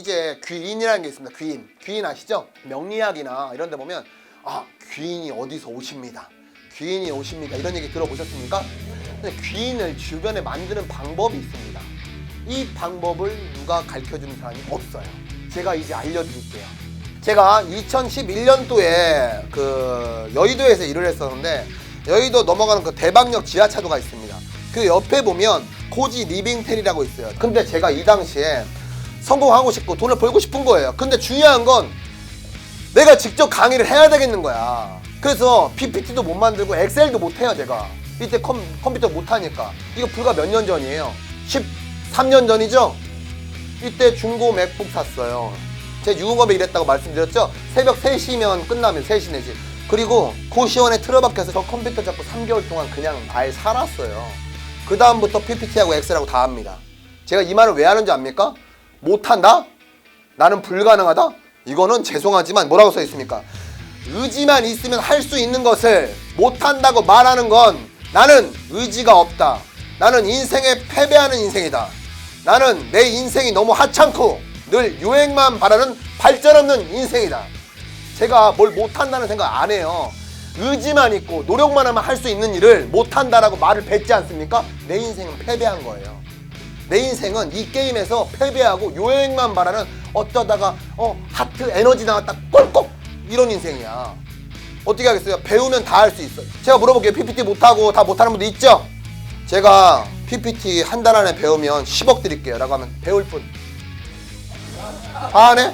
이제 귀인이라는 게 있습니다. 귀인. 귀인 아시죠? 명리학이나 이런 데 보면 귀인이 어디서 오십니다. 귀인이 오십니다. 이런 얘기 들어보셨습니까? 근데 귀인을 주변에 만드는 방법이 있습니다. 이 방법을 누가 가르쳐주는 사람이 없어요. 제가 이제 알려드릴게요. 제가 2011년도에 그 여의도에서 일을 했었는데 여의도 넘어가는 그 대방역 지하차도가 있습니다. 그 옆에 보면 코지 리빙텔이라고 있어요. 근데 제가 이 당시에 성공하고 싶고 돈을 벌고 싶은 거예요. 근데 중요한 건 내가 직접 강의를 해야 되겠는 거야. 그래서 PPT도 못 만들고 엑셀도 못 해요. 제가 이때 컴퓨터 못 하니까. 이거 불과 몇 년 전이에요. 13년 전이죠. 이때 중고 맥북 샀어요. 제가 유흥업에 일했다고 말씀드렸죠. 새벽 3시면 끝나면 3시 내지. 그리고 고시원에 틀어박혀서 저 컴퓨터 잡고 3개월 동안 그냥 아예 살았어요. 그 다음부터 PPT하고 엑셀하고 다 합니다. 제가 이 말을 왜 하는지 압니까? 못한다? 나는 불가능하다? 이거는 죄송하지만 뭐라고 써 있습니까? 의지만 있으면 할 수 있는 것을 못한다고 말하는 건 나는 의지가 없다. 나는 인생에 패배하는 인생이다. 나는 내 인생이 너무 하찮고 늘 유행만 바라는 발전 없는 인생이다. 제가 뭘 못한다는 생각 안 해요. 의지만 있고 노력만 하면 할 수 있는 일을 못한다라고 말을 뱉지 않습니까? 내 인생은 패배한 거예요. 내 인생은 이 게임에서 패배하고 요행만 바라는 어쩌다가 하트 에너지 나왔다 꼴꺽 이런 인생이야. 어떻게 하겠어요? 배우면 다 할 수 있어. 제가 물어볼게요. PPT 못하고 다 못하는 분들 있죠? 제가 PPT 한 달 안에 배우면 10억 드릴게요 라고 하면 배울 분 다 하네?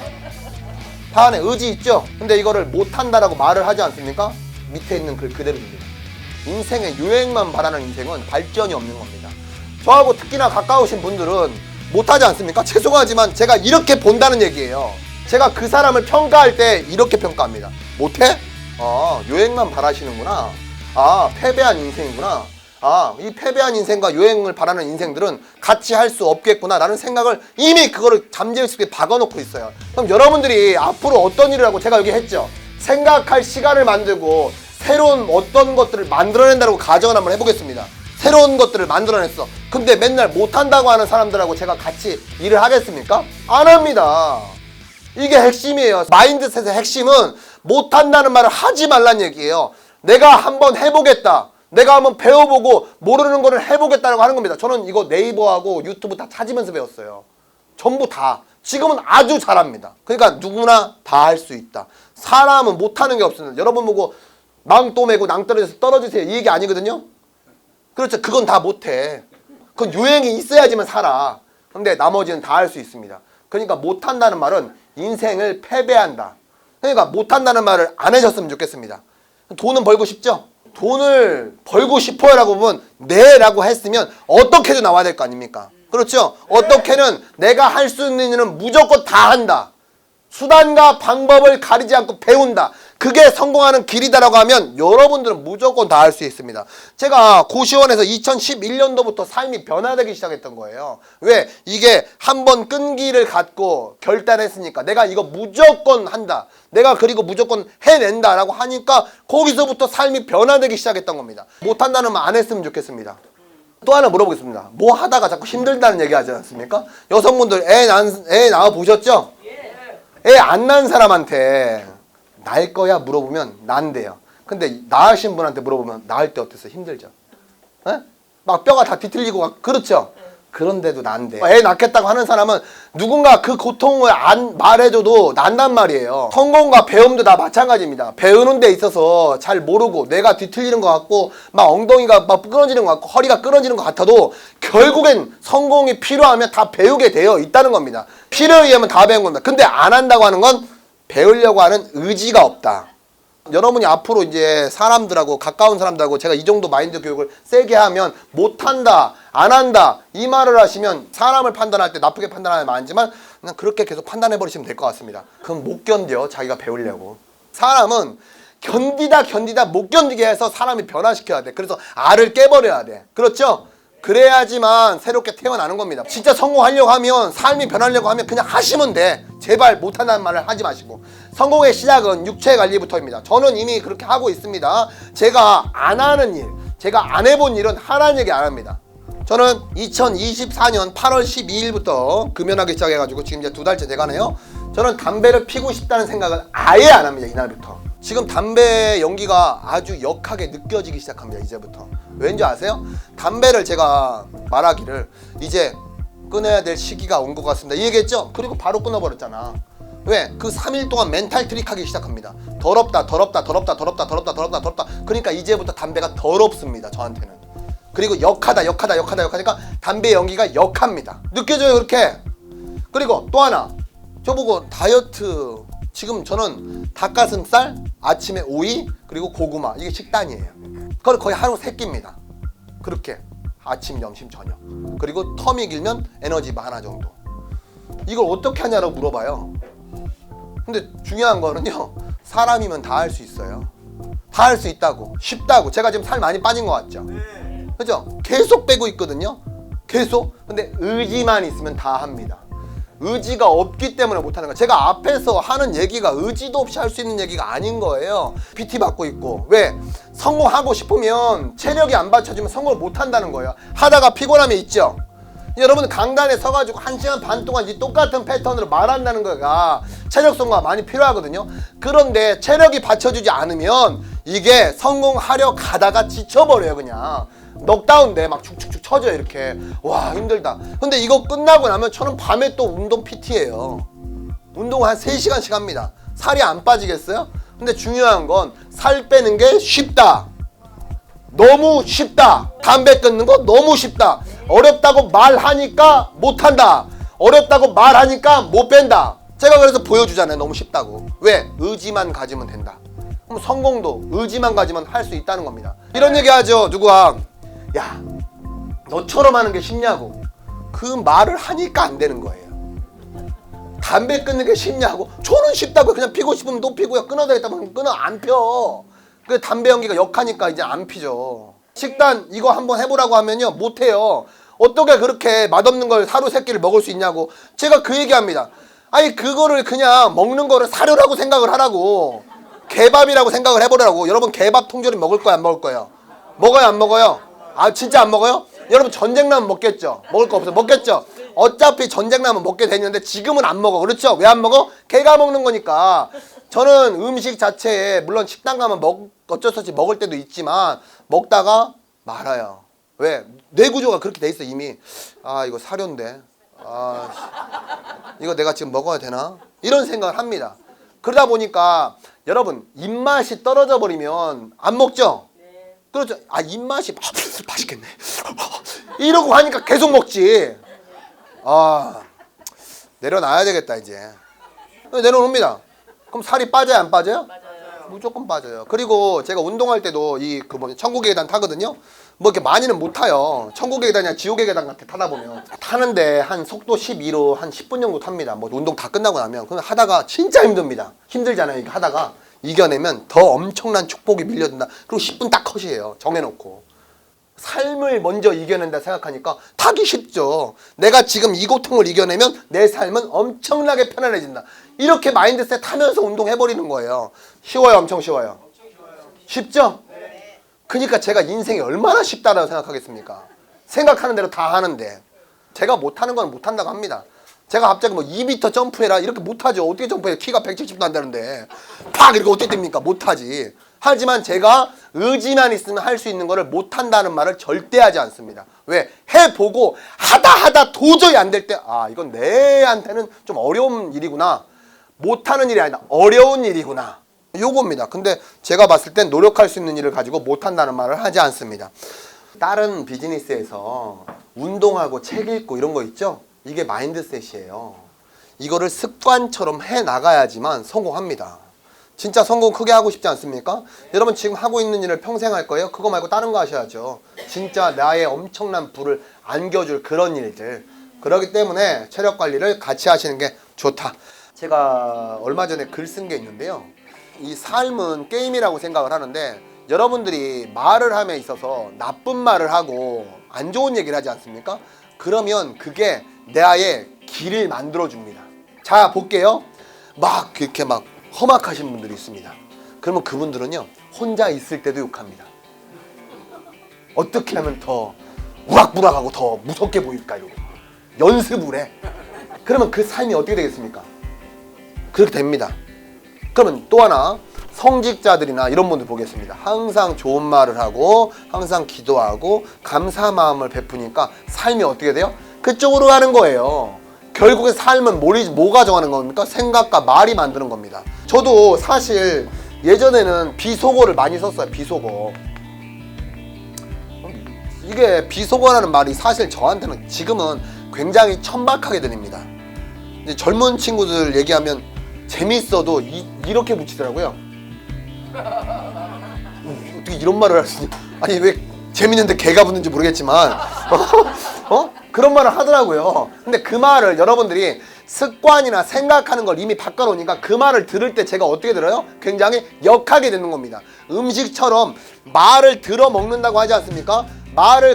다 하네. 의지 있죠? 근데 이거를 못한다라고 말을 하지 않습니까? 밑에 있는 글 그대로입니다. 인생의 유행만 바라는 인생은 발전이 없는 겁니다. 저하고 특히나 가까우신 분들은 못하지 않습니까? 죄송하지만 제가 이렇게 본다는 얘기예요. 제가 그 사람을 평가할 때 이렇게 평가합니다. 못해? 유행만 바라시는구나. 패배한 인생이구나. 이 패배한 인생과 유행을 바라는 인생들은 같이 할 수 없겠구나 라는 생각을 이미 그거를 잠재의식에 박아놓고 있어요. 그럼 여러분들이 앞으로 어떤 일을 하고 제가 여기 했죠. 생각할 시간을 만들고 새로운 어떤 것들을 만들어낸다고 가정을 한번 해보겠습니다. 새로운 것들을 만들어냈어. 근데 맨날 못한다고 하는 사람들하고 제가 같이 일을 하겠습니까? 안 합니다. 이게 핵심이에요. 마인드셋의 핵심은 못한다는 말을 하지 말란 얘기예요. 내가 한번 해보겠다. 내가 한번 배워보고 모르는 거를 해보겠다고 하는 겁니다. 저는 이거 네이버하고 유튜브 다 찾으면서 배웠어요. 전부 다. 지금은 아주 잘합니다. 그러니까 누구나 다 할 수 있다. 사람은 못하는 게 없습니다. 여러분 보고 망또 메고 낭 떨어져서 떨어지세요. 이 얘기 아니거든요. 그렇죠. 그건 다 못해. 그건 유행이 있어야지만 살아. 근데 나머지는 다 할 수 있습니다. 그러니까 못한다는 말은 인생을 패배한다. 그러니까 못한다는 말을 안 해줬으면 좋겠습니다. 돈은 벌고 싶죠? 돈을 벌고 싶어요 라고 보면 네 라고 했으면 어떻게든 나와야 될 거 아닙니까? 그렇죠? 어떻게는 내가 할 수 있는 일은 무조건 다 한다. 수단과 방법을 가리지 않고 배운다. 그게 성공하는 길이다라고 하면 여러분들은 무조건 다 할 수 있습니다. 제가 고시원에서 2011년도부터 삶이 변화되기 시작했던 거예요. 왜? 이게 한번 끈기를 갖고 결단했으니까 내가 이거 무조건 한다. 내가 그리고 무조건 해낸다라고 하니까 거기서부터 삶이 변화되기 시작했던 겁니다. 못한다는 말 안 했으면 좋겠습니다. 또 하나 물어보겠습니다. 뭐 하다가 자꾸 힘들다는 얘기 하지 않습니까? 여성분들 애 낳아 보셨죠? 애 안 낳은 사람한테 날 거야 물어보면 난대요. 근데 낳으신 분한테 물어보면 낳을 때 어땠어요? 힘들죠? 에? 막 뼈가 다 뒤틀리고 그렇죠? 그런데도 난대. 애 낳겠다고 하는 사람은 누군가 그 고통을 안 말해줘도 난단 말이에요. 성공과 배움도 다 마찬가지입니다. 배우는 데 있어서 잘 모르고 뇌가 뒤틀리는 것 같고 막 엉덩이가 막 끊어지는 것 같고 허리가 끊어지는 것 같아도 결국엔 성공이 필요하면 다 배우게 되어 있다는 겁니다. 필요에 의하면 다 배운 겁니다. 근데 안 한다고 하는 건 배우려고 하는 의지가 없다. 여러분이 앞으로 이제 사람들하고 가까운 사람들하고 제가 이 정도 마인드 교육을 세게 하면 못한다, 안 한다 이 말을 하시면 사람을 판단할 때 나쁘게 판단하는 말 아니지만 그냥 그렇게 계속 판단해 버리시면 될 것 같습니다. 그럼 못 견뎌 자기가 배우려고. 사람은 견디다 못 견디게 해서 사람이 변화시켜야 돼. 그래서 알을 깨버려야 돼. 그렇죠? 그래야지만 새롭게 태어나는 겁니다. 진짜 성공하려고 하면 삶이 변하려고 하면 그냥 하시면 돼. 제발 못한다는 말을 하지 마시고. 성공의 시작은 육체 관리부터입니다. 저는 이미 그렇게 하고 있습니다. 제가 안 하는 일, 제가 안 해본 일은 하라는 얘기 안 합니다. 저는 2024년 8월 12일부터 금연하기 시작해가지고 지금 이제 2달째 돼가네요. 저는 담배를 피고 싶다는 생각을 아예 안 합니다. 이날부터. 지금 담배 연기가 아주 역하게 느껴지기 시작합니다. 이제부터. 왠지 아세요? 담배를 제가 말하기를 이제 끊어야 될 시기가 온 것 같습니다. 이 얘기했죠? 그리고 바로 끊어버렸잖아. 왜? 그 3일 동안 멘탈 트릭하기 시작합니다. 더럽다. 그러니까 이제부터 담배가 더럽습니다. 저한테는. 그리고 역하니까 담배 연기가 역합니다. 느껴져요 그렇게. 그리고 또 하나, 저보고 다이어트, 지금 저는 닭가슴살, 아침에 오이, 그리고 고구마, 이게 식단이에요. 그걸 거의 하루 3끼입니다. 그렇게 아침, 점심, 저녁. 그리고 텀이 길면 에너지바 하나 정도. 이걸 어떻게 하냐고 물어봐요. 근데 중요한 거는요, 사람이면 다 할 수 있어요. 다 할 수 있다고. 쉽다고. 제가 지금 살 많이 빠진 것 같죠? 그죠? 계속 빼고 있거든요. 계속. 근데 의지만 있으면 다 합니다. 의지가 없기 때문에 못하는 거예요. 제가 앞에서 하는 얘기가 의지도 없이 할 수 있는 얘기가 아닌 거예요. PT 받고 있고. 왜? 성공하고 싶으면 체력이 안 받쳐주면 성공을 못한다는 거예요. 하다가 피곤함이 있죠. 여러분 강단에 서가지고 1시간 반 동안 이 똑같은 패턴으로 말한다는 거가 체력 성과가 많이 필요하거든요. 그런데 체력이 받쳐주지 않으면 이게 성공하려 가다가 지쳐버려요. 그냥 넉다운 돼. 막 축축축 쳐져요. 이렇게. 와 힘들다. 근데 이거 끝나고 나면 저는 밤에 또 운동 PT예요. 운동 한 3시간씩 합니다. 살이 안 빠지겠어요? 근데 중요한 건 살 빼는 게 쉽다. 너무 쉽다. 담배 끊는 거 너무 쉽다. 어렵다고 말하니까 못한다. 어렵다고 말하니까 못 뺀다. 제가 그래서 보여주잖아요. 너무 쉽다고. 왜? 의지만 가지면 된다. 그럼 성공도 의지만 가지면 할 수 있다는 겁니다. 이런 얘기 하죠. 누구야? 야, 너처럼 하는 게 쉽냐고. 그 말을 하니까 안 되는 거예요. 담배 끊는 게 쉽냐고. 저는 쉽다고. 그냥 피고 싶으면 또 피고요. 끊어야 되겠다면 끊어. 안 펴. 그 담배 연기가 역하니까 이제 안 피죠. 식단 이거 한번 해보라고 하면요 못해요. 어떻게 그렇게 맛없는 걸 하루 3끼를 먹을 수 있냐고. 제가 그 얘기합니다. 아니 그거를 그냥 먹는 거를 사료라고 생각을 하라고. 개밥이라고 생각을 해보라고. 여러분 개밥 통조림 먹을 거야 안 먹을 거예요? 먹어요 안 먹어요? 아 진짜 안 먹어요? 여러분 전쟁 나면 먹겠죠? 먹을 거 없어요? 먹겠죠? 어차피 전쟁 나면 먹게 되는데 지금은 안 먹어. 그렇죠? 왜 안 먹어? 개가 먹는 거니까. 저는 음식 자체에 물론 식당 가면 어쩔 수 없이 먹을 때도 있지만 먹다가 말아요. 왜? 뇌 구조가 그렇게 돼 있어 이미. 아 이거 사료인데. 아 이거 내가 지금 먹어야 되나? 이런 생각을 합니다. 그러다 보니까 여러분 입맛이 떨어져 버리면 안 먹죠? 그렇죠. 아 입맛이 맛있겠네. 이러고 하니까 계속 먹지. 아 내려놔야 되겠다 이제. 내려놓습니다. 그럼 살이 빠져요 안 빠져요? 맞아요. 무조건 빠져요. 그리고 제가 운동할 때도 천국의 계단 타거든요. 뭐 이렇게 많이는 못 타요. 천국의 계단이야 지옥의 계단 같아 타다 보면. 타는데 한 속도 12로 한 10분 정도 탑니다. 뭐 운동 다 끝나고 나면. 그럼 하다가 진짜 힘듭니다. 힘들잖아요. 이거 하다가 이겨내면 더 엄청난 축복이 밀려든다. 그리고 10분 딱 컷이에요. 정해놓고. 삶을 먼저 이겨낸다 생각하니까 타기 쉽죠. 내가 지금 이 고통을 이겨내면 내 삶은 엄청나게 편안해진다. 이렇게 마인드셋 하면서 운동해버리는 거예요. 쉬워요 엄청 쉬워요? 쉽죠? 그러니까 제가 인생이 얼마나 쉽다라고 생각하겠습니까? 생각하는 대로 다 하는데. 제가 못하는 건 못한다고 합니다. 제가 갑자기 뭐 2m 점프해라 이렇게 못하죠. 어떻게 점프해? 키가 170도 안 되는데 팍 이렇게 어떻게 됩니까? 못하지. 하지만 제가 의지만 있으면 할 수 있는 거를 못한다는 말을 절대 하지 않습니다. 왜? 해보고 하다 도저히 안 될 때 아 이건 내한테는 좀 어려운 일이구나. 못하는 일이 아니다. 어려운 일이구나. 요겁니다. 근데 제가 봤을 땐 노력할 수 있는 일을 가지고 못한다는 말을 하지 않습니다. 다른 비즈니스에서 운동하고 책 읽고 이런 거 있죠? 이게 마인드셋이에요. 이거를 습관처럼 해나가야지만 성공합니다. 진짜 성공 크게 하고 싶지 않습니까? 여러분 지금 하고 있는 일을 평생 할 거예요? 그거 말고 다른 거 하셔야죠. 진짜 나의 엄청난 부를 안겨줄 그런 일들. 그렇기 때문에 체력 관리를 같이 하시는 게 좋다. 제가 얼마 전에 글 쓴 게 있는데요. 이 삶은 게임이라고 생각을 하는데 여러분들이 말을 함에 있어서 나쁜 말을 하고 안 좋은 얘기를 하지 않습니까? 그러면 그게 나의 길을 만들어줍니다. 자 볼게요. 막 그렇게 막 험악하신 분들이 있습니다. 그러면 그분들은요 혼자 있을 때도 욕합니다. 어떻게 하면 더 우락부락하고 더 무섭게 보일까 이러고 연습을 해. 그러면 그 삶이 어떻게 되겠습니까? 그렇게 됩니다. 그러면 또 하나, 성직자들이나 이런 분들 보겠습니다. 항상 좋은 말을 하고 항상 기도하고 감사 마음을 베푸니까 삶이 어떻게 돼요? 그쪽으로 가는 거예요. 결국에 삶은 뭐가 정하는 겁니까? 생각과 말이 만드는 겁니다. 저도 사실 예전에는 비속어를 많이 썼어요. 비속어. 이게 비속어라는 말이 사실 저한테는 지금은 굉장히 천박하게 들립니다. 이제 젊은 친구들 얘기하면 재밌어도 이렇게 붙이더라고요. 어떻게 이런 말을 할 수 있냐? 아니 왜 재밌는데 개가 붙는지 모르겠지만 그런 말을 하더라고요. 근데 그 말을 여러분들이 습관이나 생각하는 걸 이미 바꿔놓으니까 그 말을 들을 때 제가 어떻게 들어요? 굉장히 역하게 듣는 겁니다. 음식처럼 말을 들어 먹는다고 하지 않습니까?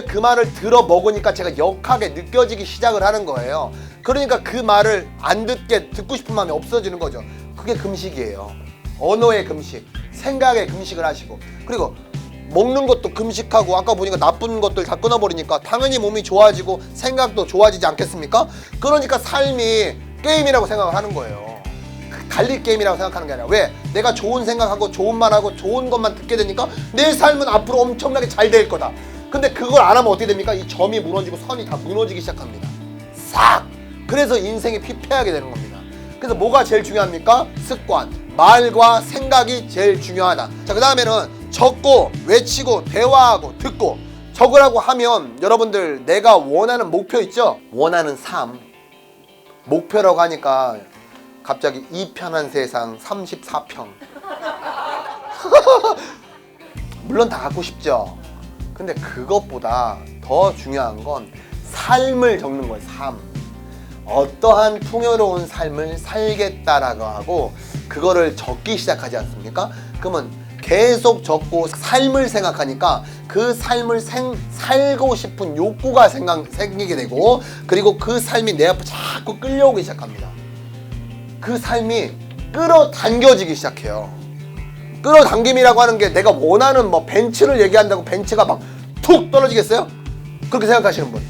그 말을 들어 먹으니까 제가 역하게 느껴지기 시작을 하는 거예요. 그러니까 그 말을 안 듣고 싶은 마음이 없어지는 거죠. 그게 금식이에요. 언어의 금식, 생각의 금식을 하시고, 그리고 먹는 것도 금식하고, 아까 보니까 나쁜 것들 다 끊어버리니까 당연히 몸이 좋아지고 생각도 좋아지지 않겠습니까? 그러니까 삶이 게임이라고 생각을 하는 거예요. 달릴 게임이라고 생각하는 게 아니라, 왜? 내가 좋은 생각하고 좋은 말하고 좋은 것만 듣게 되니까 내 삶은 앞으로 엄청나게 잘 될 거다. 근데 그걸 안 하면 어떻게 됩니까? 이 점이 무너지고 선이 다 무너지기 시작합니다. 싹! 그래서 인생이 피폐하게 되는 겁니다. 그래서 뭐가 제일 중요합니까? 습관, 말과 생각이 제일 중요하다. 자, 그 다음에는 적고 외치고 대화하고 듣고. 적으라고 하면 여러분들 내가 원하는 목표 있죠? 원하는 삶. 목표라고 하니까 갑자기 이 편한 세상 34평. 물론 다 갖고 싶죠. 근데 그것보다 더 중요한 건 삶을 적는 거예요. 삶. 어떠한 풍요로운 삶을 살겠다라고 하고 그거를 적기 시작하지 않습니까? 그러면 계속 적고 삶을 생각하니까 그 삶을 살고 싶은 욕구가 생기게 되고, 그리고 그 삶이 내 앞에 자꾸 끌려오기 시작합니다. 그 삶이 끌어당겨지기 시작해요. 끌어당김이라고 하는 게 내가 원하는 벤츠를 얘기한다고 벤츠가 막 툭 떨어지겠어요? 그렇게 생각하시는 분.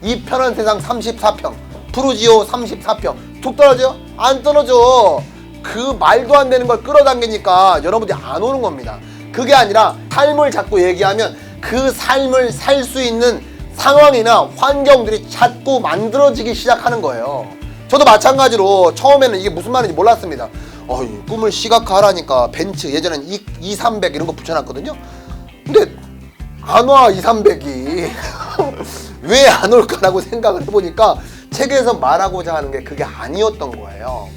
이 편한 세상 34평, 푸르지오 34평 툭 떨어져요? 안 떨어져. 그 말도 안 되는 걸 끌어당기니까 여러분들이 안 오는 겁니다. 그게 아니라 삶을 자꾸 얘기하면 그 삶을 살 수 있는 상황이나 환경들이 자꾸 만들어지기 시작하는 거예요. 저도 마찬가지로 처음에는 이게 무슨 말인지 몰랐습니다. 꿈을 시각화하라니까 벤츠, 예전엔 2,300 이런 거 붙여놨거든요. 근데 안 와, 2,300이. 왜 안 올까라고 생각을 해보니까 책에서 말하고자 하는 게 그게 아니었던 거예요.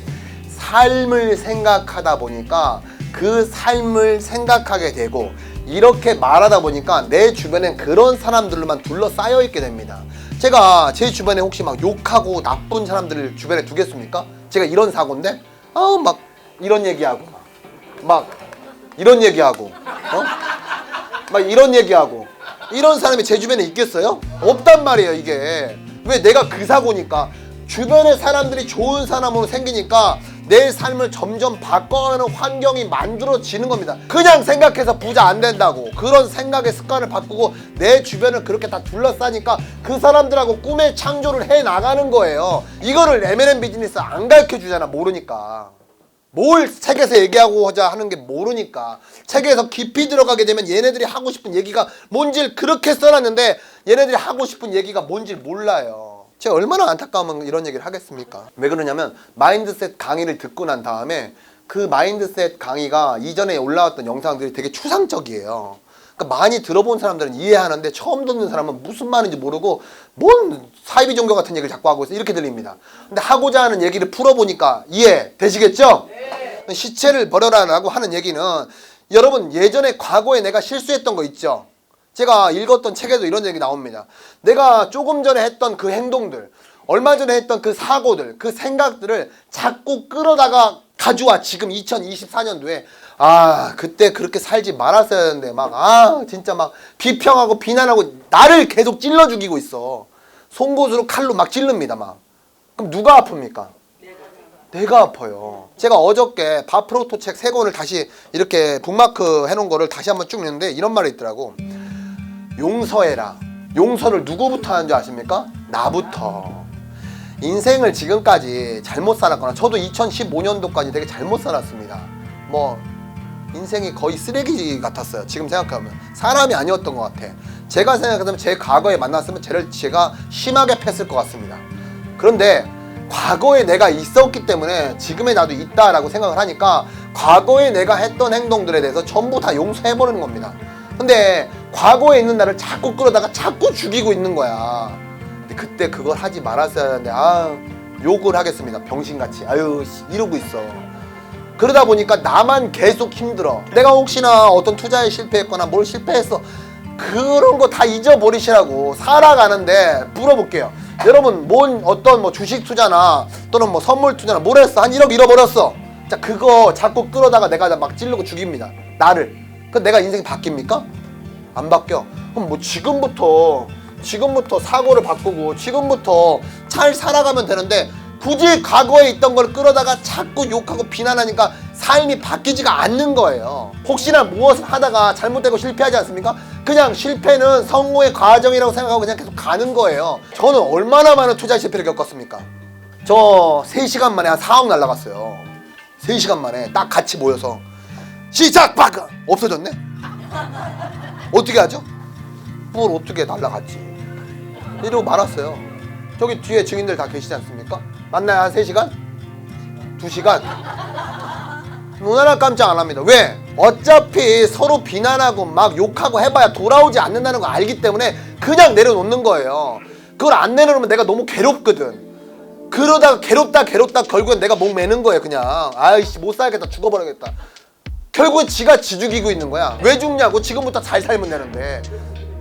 삶을 생각하다 보니까 그 삶을 생각하게 되고, 이렇게 말하다 보니까 내 주변엔 그런 사람들로만 둘러싸여 있게 됩니다. 제가 제 주변에 혹시 막 욕하고 나쁜 사람들을 주변에 두겠습니까? 제가 이런 사고인데 막 이런 얘기하고 막 이런 얘기하고 막 이런 얘기하고 이런 사람이 제 주변에 있겠어요? 없단 말이에요. 이게 왜? 내가 그 사고니까. 주변의 사람들이 좋은 사람으로 생기니까 내 삶을 점점 바꿔가는 환경이 만들어지는 겁니다. 그냥 생각해서 부자 안 된다고 그런 생각의 습관을 바꾸고 내 주변을 그렇게 다 둘러싸니까 그 사람들하고 꿈의 창조를 해 나가는 거예요. 이거를 M&M 비즈니스 안 가르쳐 주잖아. 모르니까. 뭘 책에서 얘기하고자 하는 게 모르니까. 책에서 깊이 들어가게 되면 얘네들이 하고 싶은 얘기가 뭔지 그렇게 써놨는데 얘네들이 하고 싶은 얘기가 뭔지 몰라요. 제가 얼마나 안타까우면 이런 얘기를 하겠습니까? 왜 그러냐면 마인드셋 강의를 듣고 난 다음에 그 마인드셋 강의가 이전에 올라왔던 영상들이 되게 추상적이에요. 그러니까 많이 들어본 사람들은 이해하는데 처음 듣는 사람은 무슨 말인지 모르고 뭔 사이비 종교 같은 얘기를 자꾸 하고 있어, 이렇게 들립니다. 근데 하고자 하는 얘기를 풀어보니까 이해되시겠죠? 네. 시체를 버려라라고 하는 얘기는, 여러분 예전에 과거에 내가 실수했던 거 있죠? 제가 읽었던 책에도 이런 얘기 나옵니다. 내가 조금 전에 했던 그 행동들, 얼마 전에 했던 그 사고들, 그 생각들을 자꾸 끌어다가 가져와 지금 2024년도에 그때 그렇게 살지 말았어야 했는데 진짜 막 비평하고 비난하고 나를 계속 찔러 죽이고 있어. 송곳으로 칼로 막 찌릅니다. 막. 그럼 누가 아픕니까? 내가 아파요. 제가 어저께 바프로토 책 3권을 다시 이렇게 북마크 해놓은 거를 다시 한번 쭉 읽는데 이런 말이 있더라고. 용서해라. 용서를 누구부터 하는 줄 아십니까? 나부터. 인생을 지금까지 잘못 살았거나, 저도 2015년도까지 되게 잘못 살았습니다. 뭐 인생이 거의 쓰레기 같았어요. 지금 생각하면 사람이 아니었던 것 같아. 제가 생각하면 제 과거에 만났으면 제가 심하게 팼을 것 같습니다. 그런데 과거에 내가 있었기 때문에 지금의 나도 있다라고 생각을 하니까 과거에 내가 했던 행동들에 대해서 전부 다 용서해버리는 겁니다. 근데 과거에 있는 나를 자꾸 끌어다가 자꾸 죽이고 있는 거야. 근데 그때 그걸 하지 말았어야 하는데 욕을 하겠습니다. 병신같이. 아유 이러고 있어. 그러다 보니까 나만 계속 힘들어. 내가 혹시나 어떤 투자에 실패했거나 뭘 실패했어, 그런 거 다 잊어버리시라고. 살아가는데 물어볼게요. 여러분 어떤 뭐 주식 투자나 또는 뭐 선물 투자나 뭘 했어? 한 1억 잃어버렸어. 자, 그거 자꾸 끌어다가 내가 막 찌르고 죽입니다. 나를. 그럼 내가 인생이 바뀝니까? 안 바뀌어. 그럼 뭐 지금부터 사고를 바꾸고 지금부터 잘 살아가면 되는데, 굳이 과거에 있던 걸 끌어다가 자꾸 욕하고 비난하니까 삶이 바뀌지가 않는 거예요. 혹시나 무엇을 하다가 잘못되고 실패하지 않습니까? 그냥 실패는 성공의 과정이라고 생각하고 그냥 계속 가는 거예요. 저는 얼마나 많은 투자 실패를 겪었습니까? 저 3시간 만에 한 4억 날라갔어요. 3시간 만에 딱 같이 모여서 시작! 박! 없어졌네? 어떻게 하죠? 뭘 어떻게 날라갔지? 이러고 말았어요. 저기 뒤에 증인들 다 계시지 않습니까? 만나요? 한 3시간? 2시간? 눈 하나 깜짝 안 합니다. 왜? 어차피 서로 비난하고 막 욕하고 해봐야 돌아오지 않는다는 거 알기 때문에 그냥 내려놓는 거예요. 그걸 안 내려놓으면 내가 너무 괴롭거든. 그러다가 괴롭다 결국엔 내가 목 매는 거예요. 그냥 아이씨 못 살겠다, 죽어버리겠다. 결국엔 지가 지 죽이고 있는 거야. 왜 죽냐고? 지금부터 잘 살면 되는데.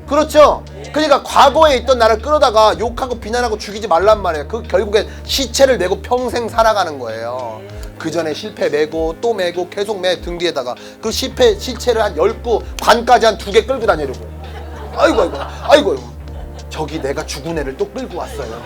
그렇죠? 그러니까 과거에 있던 나를 끌어다가 욕하고 비난하고 죽이지 말란 말이에요. 그 결국엔 시체를 메고 평생 살아가는 거예요. 그 전에 실패 메고 또 메고 계속 등 뒤에다가 그 시체를 한 10구 관까지 한 2개 끌고 다니려고. 아이고 저기 내가 죽은 애를 또 끌고 왔어요.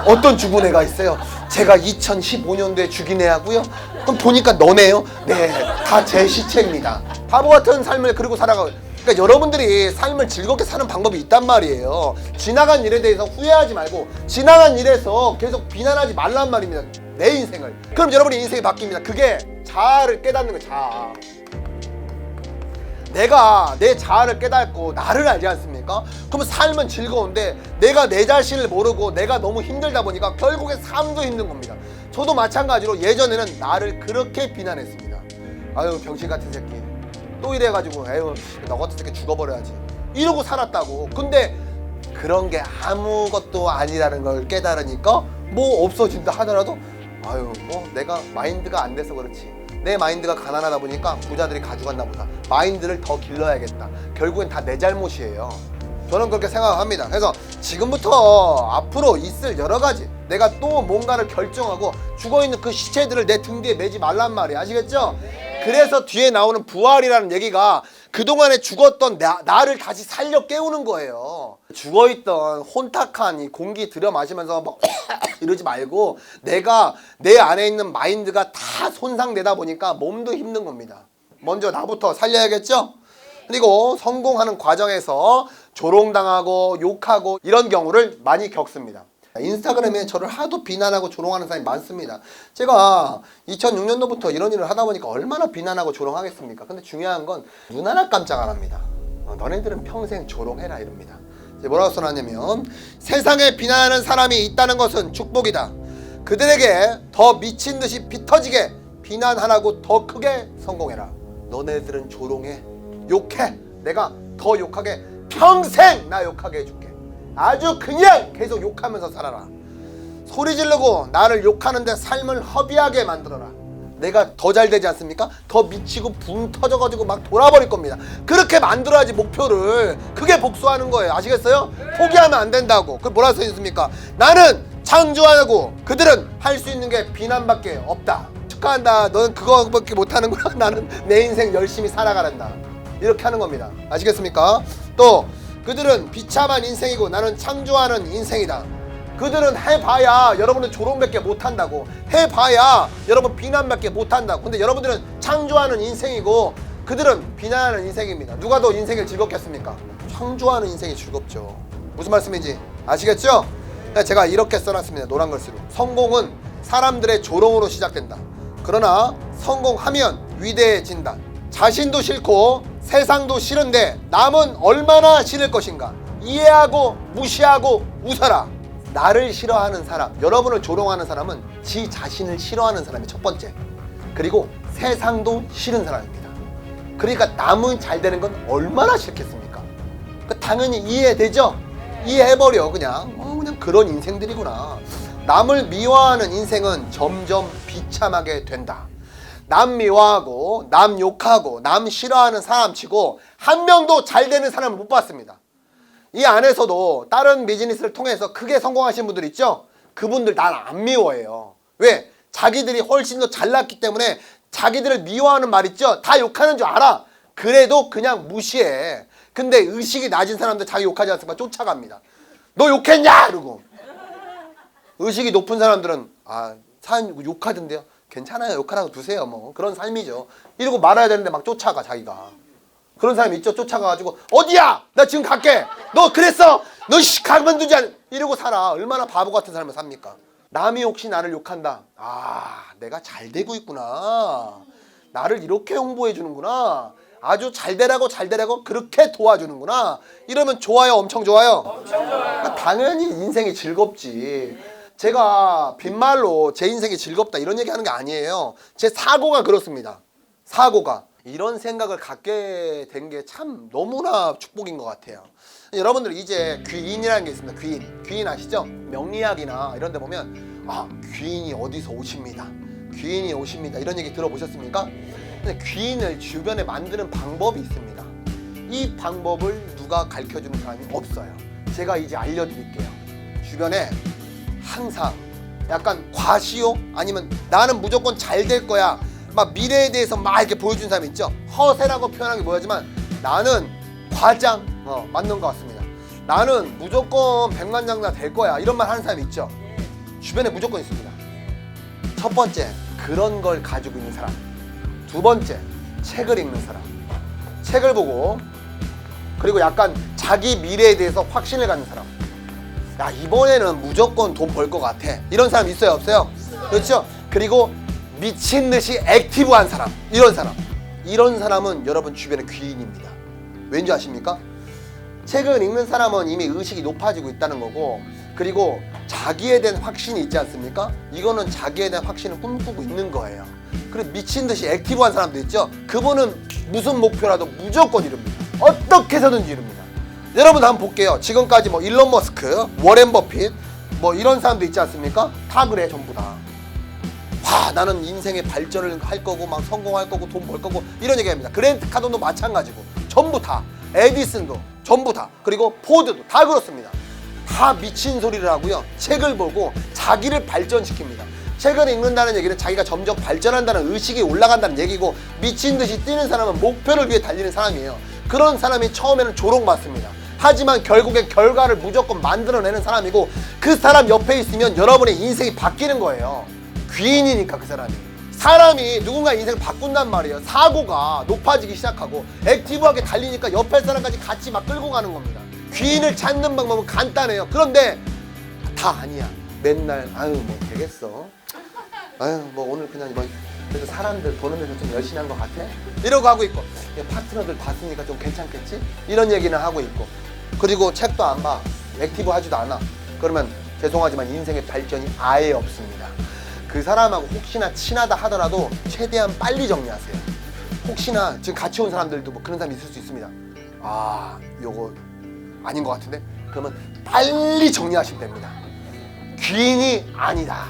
어떤 죽은 애가 있어요? 제가 2015년도에 죽인 애하고요. 그럼 보니까 너네요? 네, 다 제 시체입니다. 바보 같은 삶을 그리고 살아가고. 그러니까 여러분들이 삶을 즐겁게 사는 방법이 있단 말이에요. 지나간 일에 대해서 후회하지 말고 지나간 일에서 계속 비난하지 말란 말입니다. 내 인생을. 그럼 여러분의 인생이 바뀝니다. 그게 자아를 깨닫는 거예요. 자아. 내가 내 자아를 깨닫고 나를 알지 않습니까? 그러면 삶은 즐거운데 내가 내 자신을 모르고 내가 너무 힘들다 보니까 결국에 삶도 힘든 겁니다. 저도 마찬가지로 예전에는 나를 그렇게 비난했습니다. 아유 병신 같은 새끼 또 이래가지고 에휴 너 같은 새끼 죽어버려야지 이러고 살았다고. 근데 그런 게 아무것도 아니라는 걸 깨달으니까 뭐 없어진다 하더라도 아유 뭐 내가 마인드가 안 돼서 그렇지, 내 마인드가 가난하다 보니까 부자들이 가져갔나 보다, 마인드를 더 길러야겠다, 결국엔 다 내 잘못이에요. 저는 그렇게 생각합니다. 그래서 지금부터 앞으로 있을 여러 가지 내가 또 뭔가를 결정하고 죽어있는 그 시체들을 내 등 뒤에 매지 말란 말이에요. 아시겠죠? 그래서 뒤에 나오는 부활이라는 얘기가 그동안에 죽었던 나를 다시 살려 깨우는 거예요. 죽어있던 혼탁한 이 공기 들여 마시면서 막 이러지 말고 내가 내 안에 있는 마인드가 다 손상되다 보니까 몸도 힘든 겁니다. 먼저 나부터 살려야겠죠? 그리고 성공하는 과정에서 조롱당하고 욕하고 이런 경우를 많이 겪습니다. 인스타그램에 저를 하도 비난하고 조롱하는 사람이 많습니다. 제가 2006년도부터 이런 일을 하다 보니까 얼마나 비난하고 조롱하겠습니까? 근데 중요한 건 눈 하나 깜짝 안 합니다. 너네들은 평생 조롱해라 이럽니다. 뭐라고 써놨냐면 세상에 비난하는 사람이 있다는 것은 축복이다. 그들에게 더 미친 듯이 피 터지게 비난하라고 더 크게 성공해라. 너네들은 조롱해, 욕해, 내가 더 욕하게 평생 나 욕하게 해줄게. 아주 그냥 계속 욕하면서 살아라. 소리 지르고 나를 욕하는데 삶을 허비하게 만들어라. 내가 더 잘 되지 않습니까? 더 미치고 붕 터져가지고 막 돌아버릴 겁니다. 그렇게 만들어야지 목표를. 그게 복수하는 거예요. 아시겠어요? 포기하면 안 된다고. 그 뭐라 써있습니까? 나는 창조하고 그들은 할 수 있는 게 비난밖에 없다. 축하한다. 너는 그거밖에 못하는구나. 나는 내 인생 열심히 살아가란다. 이렇게 하는 겁니다. 아시겠습니까? 또 그들은 비참한 인생이고 나는 창조하는 인생이다. 그들은 해봐야 여러분은 조롱밖에 못한다고. 해봐야 여러분 비난밖에 못한다고. 근데 여러분들은 창조하는 인생이고 그들은 비난하는 인생입니다. 누가 더 인생을 즐겁겠습니까? 창조하는 인생이 즐겁죠. 무슨 말씀인지 아시겠죠? 제가 이렇게 써놨습니다. 노란 글씨로. 성공은 사람들의 조롱으로 시작된다. 그러나 성공하면 위대해진다. 자신도 싫고 세상도 싫은데 남은 얼마나 싫을 것인가. 이해하고 무시하고 웃어라. 나를 싫어하는 사람, 여러분을 조롱하는 사람은 지 자신을 싫어하는 사람이 첫 번째. 그리고 세상도 싫은 사람입니다. 그러니까 남은 잘 되는 건 얼마나 싫겠습니까? 당연히 이해되죠? 이해해버려. 그냥 그런 인생들이구나. 남을 미워하는 인생은 점점 비참하게 된다. 남 미워하고 남 욕하고 남 싫어하는 사람 치고 한 명도 잘 되는 사람을 못 봤습니다. 이 안에서도 다른 비즈니스를 통해서 크게 성공하신 분들 있죠? 그분들 날 안 미워해요. 왜? 자기들이 훨씬 더 잘났기 때문에 자기들을 미워하는 말 있죠? 다 욕하는 줄 알아. 그래도 그냥 무시해. 근데 의식이 낮은 사람들 자기 욕하지 않으니까 쫓아갑니다. 너 욕했냐? 이러고. 의식이 높은 사람들은 사장님 욕하던데요. 괜찮아요. 욕하라고 두세요. 뭐 그런 삶이죠. 이러고 말아야 되는데 막 쫓아가 자기가. 그런 사람이 있죠. 쫓아가가지고 어디야? 나 지금 갈게. 너 그랬어? 너 가만두지 않. 이러고 살아. 얼마나 바보 같은 삶을 삽니까? 남이 혹시 나를 욕한다. 내가 잘 되고 있구나. 나를 이렇게 홍보해 주는구나. 아주 잘 되라고 그렇게 도와주는구나. 이러면 좋아요, 엄청 좋아요? 엄청 좋아요. 당연히 인생이 즐겁지. 제가 빈말로 제 인생이 즐겁다 이런 얘기 하는 게 아니에요. 제 사고가 그렇습니다. 사고가. 이런 생각을 갖게 된 게 참 너무나 축복인 것 같아요. 여러분들 이제 귀인이라는 게 있습니다. 귀인 아시죠? 명리학이나 이런 데 보면 귀인이 어디서 오십니다. 귀인이 오십니다. 이런 얘기 들어보셨습니까? 근데 귀인을 주변에 만드는 방법이 있습니다. 이 방법을 누가 가르쳐주는 사람이 없어요. 제가 이제 알려드릴게요. 주변에 항상 약간 과시욕 아니면 나는 무조건 잘 될 거야 막 미래에 대해서 막 이렇게 보여주는 사람이 있죠. 허세라고 표현하기 뭐하지만 나는 과장 맞는 것 같습니다. 나는 무조건 백만장자 될 거야 이런 말 하는 사람이 있죠. 주변에 무조건 있습니다. 첫 번째, 그런 걸 가지고 있는 사람. 두 번째, 책을 읽는 사람. 책을 보고 그리고 약간 자기 미래에 대해서 확신을 갖는 사람. 야, 이번에는 무조건 돈 벌 것 같아. 이런 사람 있어요, 없어요? 그렇죠? 그리고 미친 듯이 액티브한 사람. 이런 사람은 여러분 주변의 귀인입니다. 왠지 아십니까? 책을 읽는 사람은 이미 의식이 높아지고 있다는 거고, 그리고 자기에 대한 확신이 있지 않습니까? 이거는 자기에 대한 확신을 꿈꾸고 있는 거예요. 그리고 미친 듯이 액티브한 사람도 있죠. 그분은 무슨 목표라도 무조건 이룹니다. 어떻게 해서든지 이룹니다. 여러분 한번 볼게요. 지금까지 뭐 일론 머스크, 워렌 버핏 뭐 이런 사람도 있지 않습니까? 다 그래, 전부 다. 나는 인생의 발전을 할 거고 막 성공할 거고 돈 벌 거고 이런 얘기합니다. 그랜트 카돈도 마찬가지고 전부 다. 에디슨도 전부 다. 그리고 포드도 다 그렇습니다. 다 미친 소리를 하고요. 책을 보고 자기를 발전시킵니다. 책을 읽는다는 얘기는 자기가 점점 발전한다는 의식이 올라간다는 얘기고, 미친 듯이 뛰는 사람은 목표를 위해 달리는 사람이에요. 그런 사람이 처음에는 조롱받습니다. 하지만 결국엔 결과를 무조건 만들어내는 사람이고, 그 사람 옆에 있으면 여러분의 인생이 바뀌는 거예요. 귀인이니까 그 사람이 누군가 인생을 바꾼단 말이에요. 사고가 높아지기 시작하고 액티브하게 달리니까 옆에 사람까지 같이 막 끌고 가는 겁니다. 귀인을 찾는 방법은 간단해요. 그런데 다 아니야. 맨날 뭐 되겠어. 뭐 오늘 그냥 그래도 사람들 보는 데서 좀 열심히 한 것 같아? 이러고 하고 있고, 파트너들 봤으니까 좀 괜찮겠지? 이런 얘기는 하고 있고, 그리고 책도 안 봐. 액티브 하지도 않아. 그러면 죄송하지만 인생의 발전이 아예 없습니다. 그 사람하고 혹시나 친하다 하더라도 최대한 빨리 정리하세요. 혹시나 지금 같이 온 사람들도 뭐 그런 사람이 있을 수 있습니다. 요거 아닌 것 같은데? 그러면 빨리 정리하시면 됩니다. 귀인이 아니다.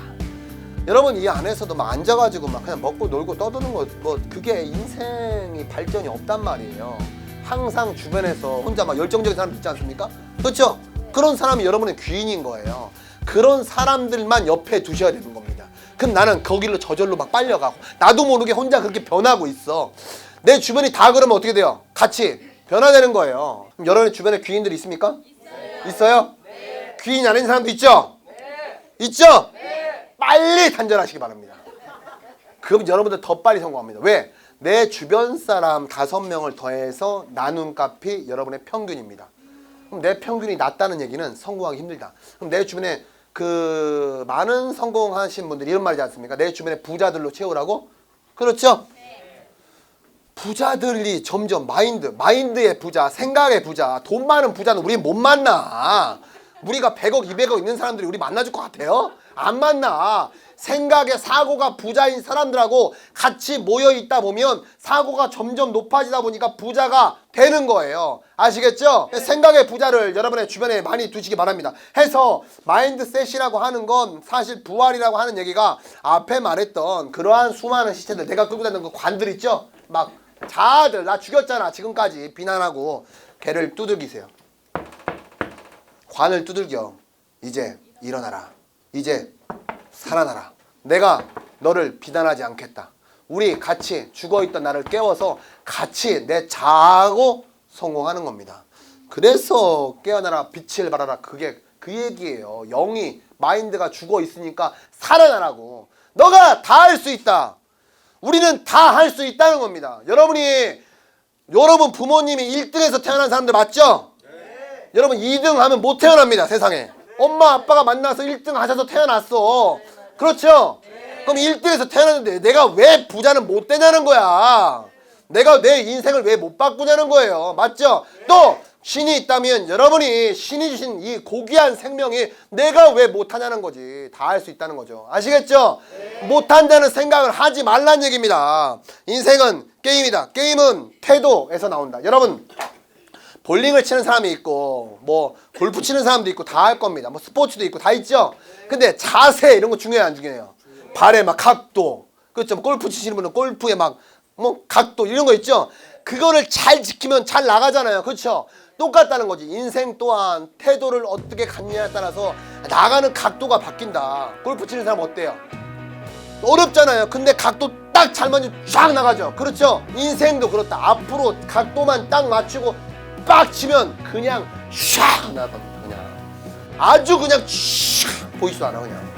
여러분 이 안에서도 막 앉아가지고 막 그냥 먹고 놀고 떠드는 거 그게 인생이 발전이 없단 말이에요. 항상 주변에서 혼자 막 열정적인 사람 있지 않습니까? 그렇죠? 그런 사람이 여러분의 귀인인 거예요. 그런 사람들만 옆에 두셔야 되는 겁니다. 그럼 나는 거기로 저절로 막 빨려가고 나도 모르게 혼자 그렇게 변하고 있어. 내 주변이 다 그러면 어떻게 돼요? 같이 변화되는 거예요. 그럼 여러분의 주변에 귀인들이 있습니까? 있어요? 네. 귀인 아닌 사람도 있죠? 네. 있죠? 네. 빨리 단절하시기 바랍니다. 그럼 여러분들 더 빨리 성공합니다. 왜? 내 주변 사람 5명을 더해서 나눈 값이 여러분의 평균입니다. 그럼 내 평균이 낮다는 얘기는 성공하기 힘들다. 그럼 내 주변에 그 많은 성공하신 분들이 이런 말이지 않습니까? 내 주변에 부자들로 채우라고? 그렇죠? 부자들이 점점 마인드의 부자, 생각의 부자, 돈 많은 부자는 우리 못 만나. 우리가 100억, 200억 있는 사람들이 우리 만나줄 것 같아요? 안 만나. 생각의 사고가 부자인 사람들하고 같이 모여 있다 보면 사고가 점점 높아지다 보니까 부자가 되는 거예요. 아시겠죠? 생각의 부자를 여러분의 주변에 많이 두시기 바랍니다. 해서 마인드셋이라고 하는 건 사실 부활이라고 하는 얘기가 앞에 말했던 그러한 수많은 시체들, 내가 끌고 다니는 그 관들 있죠? 막 자아들, 나 죽였잖아 지금까지 비난하고 걔를 두들기세요. 관을 두들겨. 이제 일어나라. 이제 살아나라. 내가 너를 비난하지 않겠다. 우리 같이 죽어있던 나를 깨워서 같이 내 자아하고 성공하는 겁니다. 그래서 깨어나라, 빛을 발하라. 그게 그 얘기예요. 영이, 마인드가 죽어있으니까 살아나라고. 너가 다 할 수 있다. 우리는 다 할 수 있다는 겁니다. 여러분 부모님이 1등에서 태어난 사람들 맞죠? 네. 여러분 2등 하면 못 태어납니다, 세상에. 네. 엄마 아빠가 만나서 1등 하셔서 태어났어. 그렇죠? 네. 그럼 1등에서 태어났는데 내가 왜 부자는 못 되냐는 거야. 내가 내 인생을 왜 못 바꾸냐는 거예요. 맞죠? 네. 또 신이 있다면 여러분이 신이 주신 이 고귀한 생명이 내가 왜 못하냐는 거지. 다 할 수 있다는 거죠. 아시겠죠? 네. 못한다는 생각을 하지 말란 얘기입니다. 인생은 게임이다. 게임은 태도에서 나온다. 여러분 볼링을 치는 사람이 있고 뭐 골프 치는 사람도 있고 다 할 겁니다. 뭐 스포츠도 있고 다 있죠. 근데 자세 이런 거 중요해요, 안 중요해요? 발의 막 각도, 그렇죠? 골프 치시는 분은 골프의 막 뭐 각도 이런 거 있죠. 그거를 잘 지키면 잘 나가잖아요, 그렇죠? 똑같다는 거지. 인생 또한 태도를 어떻게 갖느냐에 따라서 나가는 각도가 바뀐다. 골프 치는 사람 어때요? 어렵잖아요. 근데 각도 딱 잘 맞으면 쫙 나가죠. 그렇죠? 인생도 그렇다. 앞으로 각도만 딱 맞추고 빡 치면 그냥 샥 나갑니다. 그냥 아주 그냥 샥 보이지도 않아 그냥.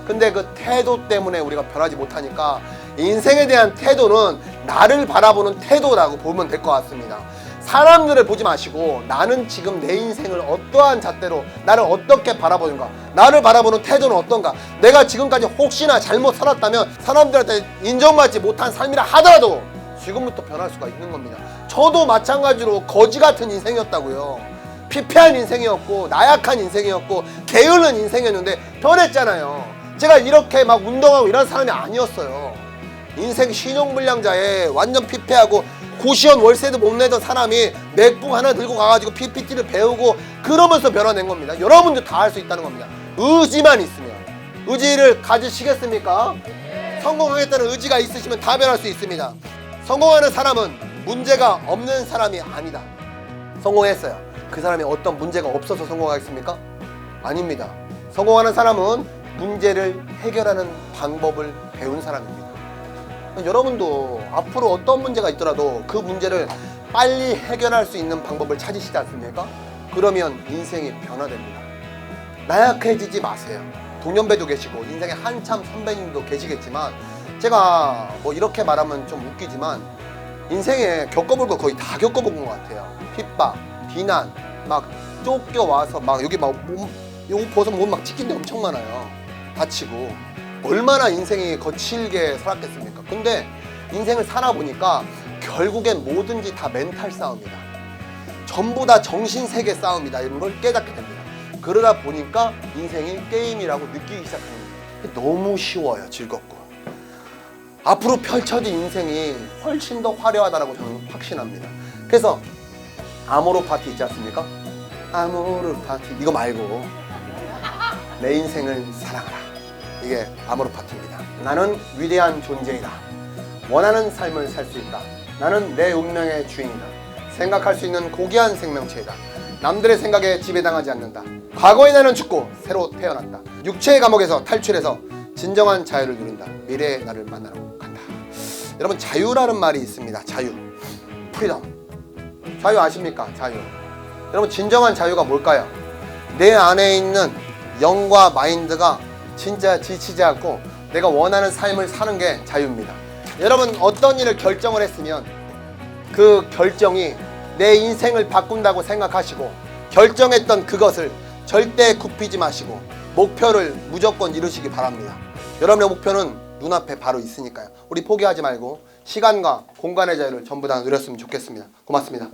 근데 그 태도 때문에 우리가 변하지 못하니까 인생에 대한 태도는 나를 바라보는 태도라고 보면 될 것 같습니다. 사람들을 보지 마시고 나는 지금 내 인생을 어떠한 잣대로 나를 어떻게 바라보는가, 나를 바라보는 태도는 어떤가, 내가 지금까지 혹시나 잘못 살았다면 사람들한테 인정받지 못한 삶이라 하더라도 지금부터 변할 수가 있는 겁니다. 저도 마찬가지로 거지 같은 인생이었다고요. 피폐한 인생이었고 나약한 인생이었고 게으른 인생이었는데 변했잖아요. 제가 이렇게 막 운동하고 이런 사람이 아니었어요. 인생 신용불량자에 완전 피폐하고 고시원 월세도 못 내던 사람이 맥북 하나 들고 가가지고 PPT를 배우고 그러면서 변화낸 겁니다. 여러분도 다 할 수 있다는 겁니다. 의지만 있으면. 의지를 가지시겠습니까? 성공하겠다는 의지가 있으시면 다 변할 수 있습니다. 성공하는 사람은 문제가 없는 사람이 아니다. 성공했어요. 그 사람이 어떤 문제가 없어서 성공하겠습니까? 아닙니다. 성공하는 사람은 문제를 해결하는 방법을 배운 사람입니다. 여러분도 앞으로 어떤 문제가 있더라도 그 문제를 빨리 해결할 수 있는 방법을 찾으시지 않습니까? 그러면 인생이 변화됩니다. 나약해지지 마세요. 동년배도 계시고 인생에 한참 선배님도 계시겠지만 제가 뭐 이렇게 말하면 좀 웃기지만 인생에 겪어볼 거 거의 다 겪어본 것 같아요. 핍박, 비난, 막 쫓겨와서 막 여기 막 옷 벗어 몸 막 찢긴 데 엄청 많아요. 다치고 얼마나 인생이 거칠게 살았겠습니까? 근데 인생을 살아보니까 결국엔 뭐든지 다 멘탈 싸움이다. 전부 다 정신세계 싸움이다. 이런 걸 깨닫게 됩니다. 그러다 보니까 인생이 게임이라고 느끼기 시작합니다. 너무 쉬워요. 즐겁고. 앞으로 펼쳐진 인생이 훨씬 더 화려하다고 저는 확신합니다. 그래서 아모르 파티 있지 않습니까? 아모르 파티 이거 말고 내 인생을 사랑하라. 이게 아모르 파티입니다. 나는 위대한 존재이다. 원하는 삶을 살 수 있다. 나는 내 운명의 주인이다. 생각할 수 있는 고귀한 생명체이다. 남들의 생각에 지배당하지 않는다. 과거의 나는 죽고 새로 태어난다. 육체의 감옥에서 탈출해서 진정한 자유를 누린다. 미래의 나를 만나러 간다. 여러분 자유라는 말이 있습니다. 자유, 프리덤. 자유 아십니까? 자유. 여러분 진정한 자유가 뭘까요? 내 안에 있는 영과 마인드가 진짜 지치지 않고 내가 원하는 삶을 사는 게 자유입니다. 여러분 어떤 일을 결정을 했으면 그 결정이 내 인생을 바꾼다고 생각하시고 결정했던 그것을 절대 굽히지 마시고 목표를 무조건 이루시기 바랍니다. 여러분의 목표는 눈앞에 바로 있으니까요. 우리 포기하지 말고 시간과 공간의 자유를 전부 다 누렸으면 좋겠습니다. 고맙습니다.